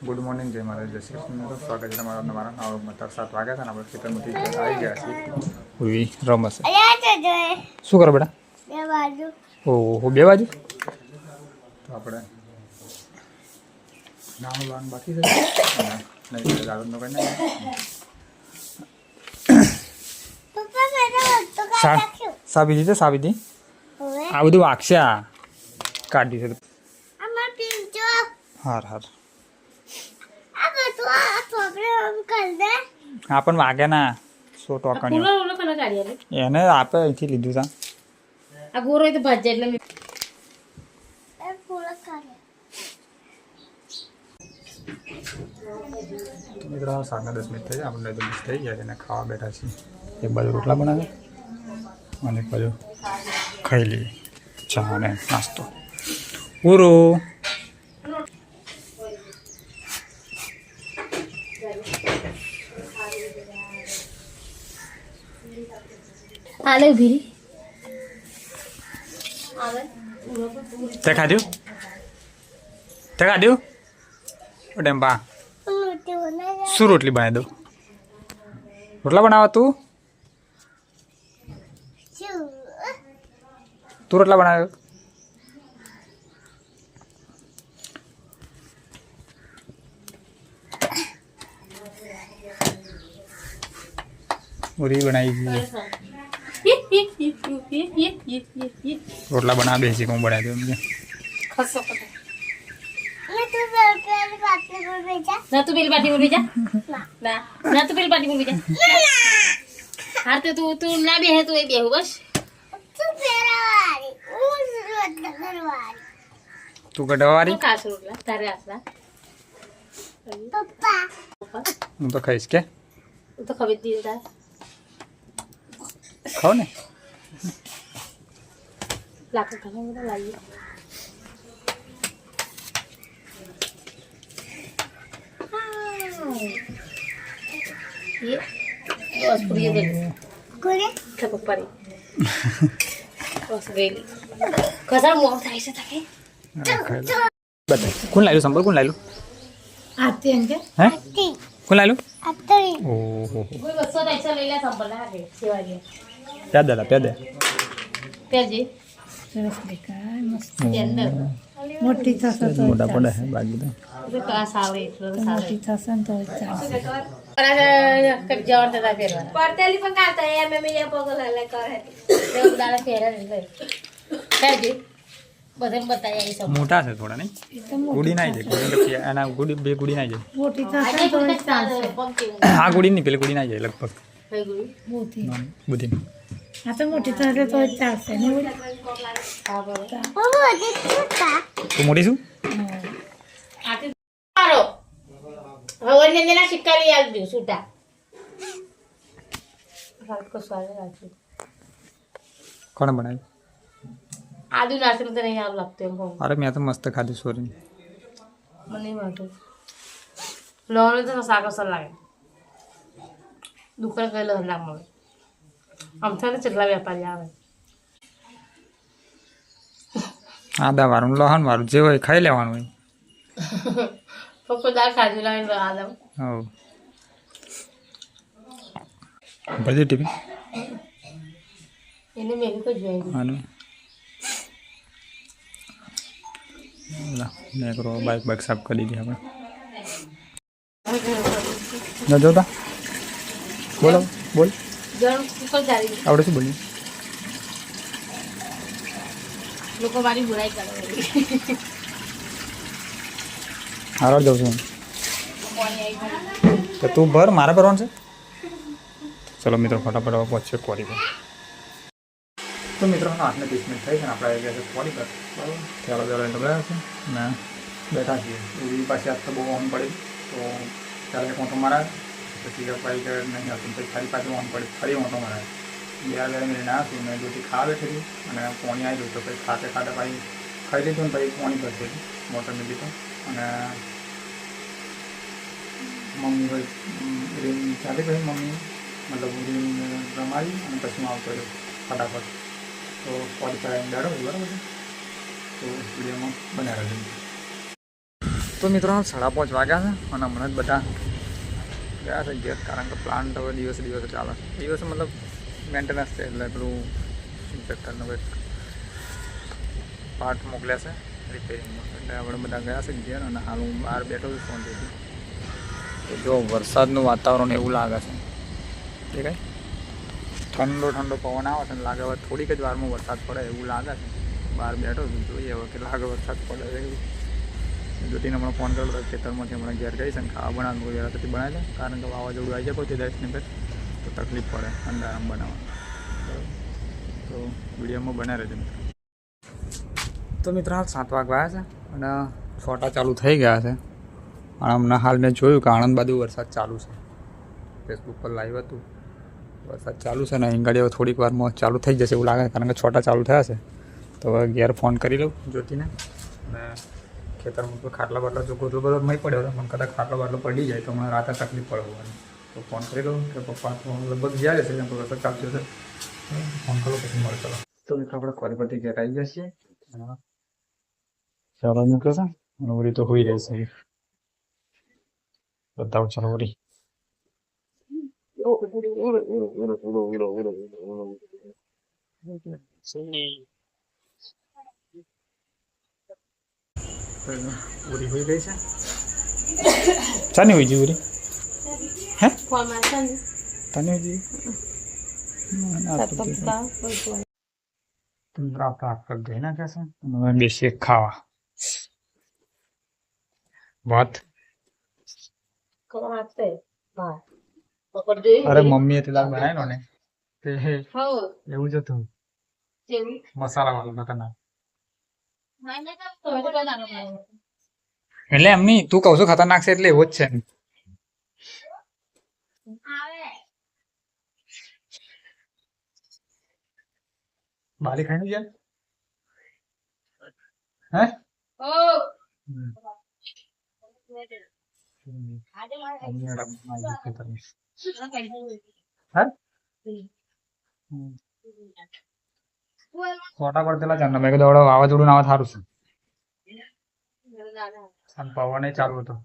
Good morning જય મારા જય શ્રી કૃષ્ણ સ્વાગત છે તમારા નવા નવા 7 વાગ્યા હતા ને આપણે ખેતરમાંથી આવી ગયા છીએ ઉવી રમશે શું કરો બેટા બે બાજુ ઓહો બે બાજુ તો આપણે નાનું લાન બાકી છે નહીં ગાળનો કઈ નહીં સાબી દીધી સાબી દી આ બધું વાગશે આ કાઢી છે હાર હાર હા પણ વાગે ના 100 ટોકન એને આપે અહીંથી લીધું તા આ ગોરો તો ભાજે એટલે મિત્રો 7:10 મિનિટ થઈ આપણે તો મિસ થઈ ગયા છે ને ખાવા બેઠા છીએ એક બાજુ રોટલા બનાવે અને એક બાજુ ખાઈ લઈએ ચા અને નાસ્તો પૂરો આલે ઉભી તે ખાધ્યું ડેમ્બા શું રોટલી બનાવી દઉં રોટલા બનાવવા તું રોટલા બનાવ્યો પૂરી બનાવી રોટલા બનાવી બેસી હું બનાવી દઉં એમ ના તું પેલી પાટી બોલ જા ના તું પેલી પાટી બોલ જા હાર તો તું ના બેહે તું એ બેહું બસ તું કઢવાવાળી ખાસ રોટલા તારે આસરા હું તો ખાઈશ કે હું તો ખબર દીધી તારે ખાઓ ને લાકડ ખાને બધા લાવીએ ये बस पूरी दे कोरे थक पड़ी बस गई कसर मुंह થાય છે તકે બતા કોણ લાવ્યું સંભાળ કોણ લાવ્યું આરતી અંકે હે કોણ લાવ્યું આરતી ઓહો કોઈ બસો પૈસા લઈ લે સંભાળ હા કે સેવાજી પ્યાદે પેજી સરસ દેખાય મસ્ત અંદર મોટી થશે તો મોટા પડે હે બાકી તો તો કા સાવે એટલો મોટી થશે તો ચાલશે કર જવાનું હતા ફેરવા પડતેલી પણ કાતા એમ એમ એ પગલ હલે કરે તે ઉડાલા ફેરા લે કાજી બધાને બતાય આવી સમ મોટા છે થોડા નહીં ગુડી નાઈ જાય એના ગુડી બે ગુડી નાઈ જાય મોટી થશે તો ચાલશે આ ગુડી ની પેલી ગુડી નાઈ જાય લગભગ કઈ ગુડી મોટી બુધી આ તો મોટી થશે તો ચાલશે ને હા બરાબર તું મોટી છું આતે મારો હવે ને સિક્કા લઈ આવજો છૂટા રાત કો સ્વાગત રાખજો કોણ બનાવ્યું આદુ નાસ્તો તો નહીં આવ લાગતો એમ કહું અરે મેં તો મસ્ત ખાધું સોરી મને વાંધો લોન તો સાકો સર લાગે દુકાન ગયેલો હલા મળે આમ થાય તો કેટલા વેપારી આવે આદા વાળું લહણ વાળું જે હોય ખાઈ લેવાનું હોય પપ્પો દાળ ખાધી લાવીને આદમ હવ બધી ટીપી એને મેલી કોઈ જોઈ આનું મેં કરો બાઈક સાફ કરી દીધી આપણે ન જોતા બોલો બોલ જણ કુકર જારી આવડે શું બોલ્યું લોકો મારી બુરાઈ કરે હારવાર જાઉં છું તો તું ભર મારા ભરવાનું છે ચલો મિત્રો ફટાફટ પહોંચશે કોરી પર તો મિત્રો આઠને 30 મિનિટ થઈ છે ને આપણે આવી ગયા છે કોરી પર બરાબર ચાલો ચાલો ગયા છે ને બેઠા છીએ એવી પાછી આજ તો બહુ ઓન પડી તો ચાલે એક ઓટો મારા પછી ભાઈ કે નહીં આવતું પછી ફરી પાછું ઓન પડી ફરી ઓટો મારા 2 મિનિટ ના હતું મેં જોતી ખાવા બેઠી અને પોણી આવી ગયું તો પછી ખાતે ભાઈ ખાઈ લીધું ને પછી પોણી કરશે મોટર મેં લીધું અને મમ્મી ભાઈ રીમ ચાલી ભાઈ મમ્મી મતલબ રીમ રમાડી અને પછી હું આવતો રહ્યો ફટાફટ તો ક્વોલિફાય બેઠો બરાબર છે તો વિડીયોમાં બનાવી રહ્યો તો મિત્રો 5:30 વાગ્યા છે અને હમણાં જ બધા ગયા છે ઘેર, કારણ કે પ્લાન્ટ હવે દિવસે ચાલે. દિવસે મતલબ મેન્ટેનન્સ છે, એટલે પેલું ઇન્સ્પેક્ટરનો કંઈક પાર્ટ મોકલ્યા છે રિપેરિંગમાં, એટલે આપણે બધા ગયા છે ઘેર. અને હાલ હું બહાર બેઠો છું ફોનથી. તો જો વરસાદનું વાતાવરણ એવું લાગે છે, ઠીક છે, ઠંડો પવન આવે છે, લાગે હવે થોડીક જ વારમાં વરસાદ પડે એવું લાગે છે. બહાર બેઠો છું, જોઈએ હવે કે લાગે વરસાદ પડે એવું. જ્યોતિને હમણાં ફોન કરેલો હતો, ખેતરમાંથી હમણાં ઘેર ગઈ છે ને ખાવા બનાવવાનું કોઈ વ્યવસ્થિત બનાવે છે, કારણ કે વાવાઝોડું આવી જાય કોઈ 10 મિનિટ તો તકલીફ પડે અંદર આમ બનાવવાનું. તો વિડીયોમાં બના રહેજો મિત્રો. તો મિત્રો હાલ 7 વાગ્યા છે અને છોટા ચાલુ થઈ ગયા છે. અને હમણાં હાલ મેં જોયું કે આણંદ બાજુ વરસાદ ચાલુ છે. ફેસબુક પર લાઈવ હતું, વરસાદ ચાલુ છે ને અહીં ગાડી હવે થોડીક વારમાં ચાલુ થઈ જશે એવું લાગે, કારણ કે છોટા ચાલુ થયા છે. તો હવે ઘેર ફોન કરી લઉં જ્યોતિને. અને ખેતરમાં તો ખાટલા બાટલા જો ગોતલો બધો નહીં પડ્યો હતો, પણ કદાચ ખાટલો બાટલો પડી જાય તો હમણાં રાતે તકલીફ પડવાની. તો ફોન કરી લઉં કે પપ્પા લગભગ ગયા છે, ત્યાં વરસાદ ચાલુ છે, ફોન કરો પછી મળે. ચાલો તો મિત્રો આપણે કોરી પરથી ઘેર આવી ગયા છીએ. ચાલો નીકળે છે અને વળી તો હોઈ રહી છે બતાવો. ચાલો વળી ઉરી હોઈ ગઈ છે. ચાની હોઈ ગઈ ઉરી? હે તને હોઈ ગઈ? ગઈ નાખે છે. હવે બેસીએ ખાવા. વાત અરે મમ્મીએ તે દાળ બનાવેલો ને તે એવું જ હતું, મસાલા વાળું ખતરનાક. એટલે એમ નહીં, તું કહું છું ખતરનાક છે એટલે એવો જ છે. બાલી ખાઈ જાય હે? ફોટા પડતેલા જાણ મેં કીધું વાવાઝોડું ના સારું છે. પવન ચાલુ હતો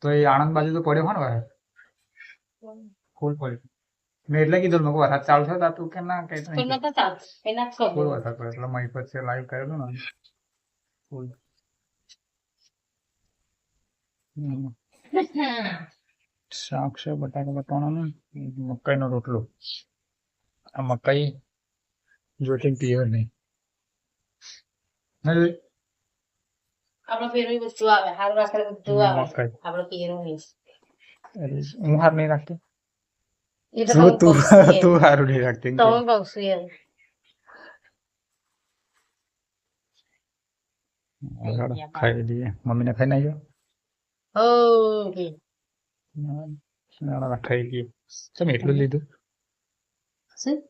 તો એ આણંદ બાજુ તો પડ્યો હોય ને ફૂલ પડ્યો. મેં એટલે કીધું મેં વરસાદ ચાલુ થયો તું કેમ ના કઈ ફૂલ વરસાદ પડ્યો એટલે મહી પછી લાઈવ કરેલું ને ફૂલ. શાક છે બટાકા બટાણાનું, મકાઈનો રોટલો. આ મકાઈ જોતી પીવે નહીં. હું હાર નહીં રાખતી, તું હારું નહીં રાખતી. ખાઈ લઈએ, મમ્મીને ખાઈ નાખ્યો. ખાઈ લઈએ. ચમ એટલું લીધું?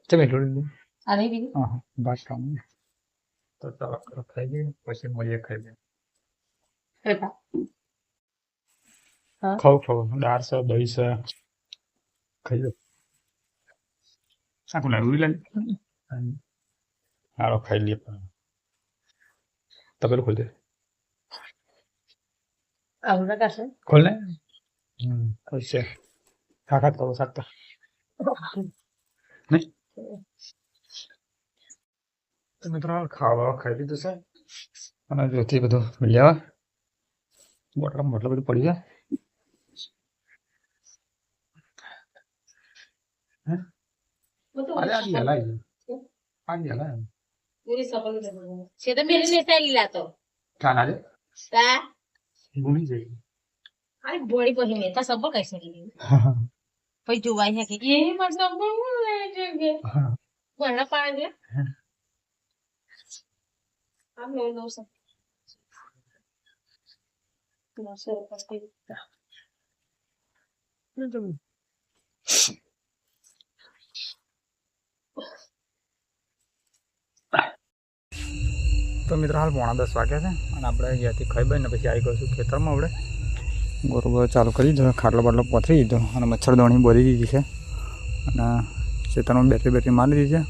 ચમ એટલું લીધું? હા બસ કામ. તો ચાલો ખાઈ લઈએ પછી મળીએ. ખાઈ લઈએ. ખાવ દાળ છે દહીં છે ખાઈ લો. શાકું લાવ્યું લે હારો ખાઈ લઈએ. તપેલું ખોલ દે. ખોલ ને ખોલશે. ખાખા કરો શકતા નહીં. મિત્રો ખાવા ખાઈ લીધું છે અને જોથી બધું લેવા બોટલ બધું પડી જાય. બોડી પછી નેતા સબર કઈ શકે પછી જોવાય છે કે એ માર સબર કોણ પાડે આમ લો લો સબ નો સર પછી તો મિત્રો હાલ 9:30 વાગ્યા છે અને આપણે અહીંયાથી ખાઈ બને પછી આવી ગયું છું ખેતરમાં. આપણે બરોબર ચાલુ કરી દીધો, ખાટલો બાટલો પથરી દીધો અને મચ્છરદાણી બોલી દીધી છે અને ખેતરમાં બેટરી મારી દીધી છે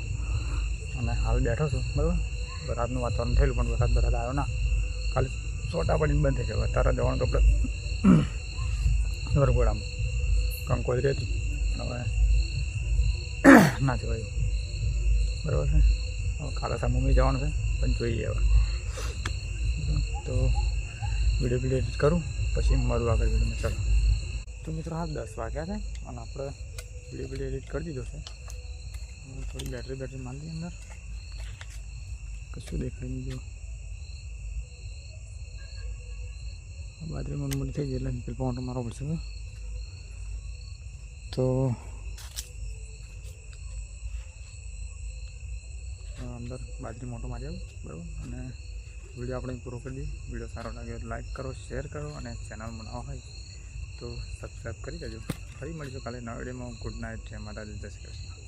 અને હાલ બેઠો છું. બરાબર, વરસાદનું વાતાવરણ થયેલું પણ વરસાદ આવ્યો ના. ખાલી સોટા પડીને બંધ થઈ જાય. તારા જવાનું તો આપણે વરઘોડામાં કંકોત્રી હતી, હવે ના જવાય. બરાબર છે. હવે ખાલાસા મમ્મી જવાનું છે, પણ જોઈએ હવે. તો વિડીયો એડિટ કરું, પછી મળું આગળ વિડીયોમાં. ચાલો તો મિત્રો, હા 10 વાગ્યા છે અને આપણે વિડીયો એડિટ કરી દીધો છે. થોડી બેટરી મારી અંદર કશું દેખાય નહીં. જો બાજરી મોટી થઈ જાય એટલે પોઈન્ટ મારવો પડશે. તો અંદર બાજરી મોટો મારી આવું, બરાબર. અને વિડીયો આપણે પૂરો કરી દઈએ. વિડીયો સારો લાગે તો લાઈક કરો, શેર કરો, અને ચેનલ બનાવવા હોય તો સબસ્ક્રાઈબ કરી દેજો. ફરી મળીશું કાલે નવા વિડીયોમાં. Good night. જય માતાજી, જય શ્રી કૃષ્ણ.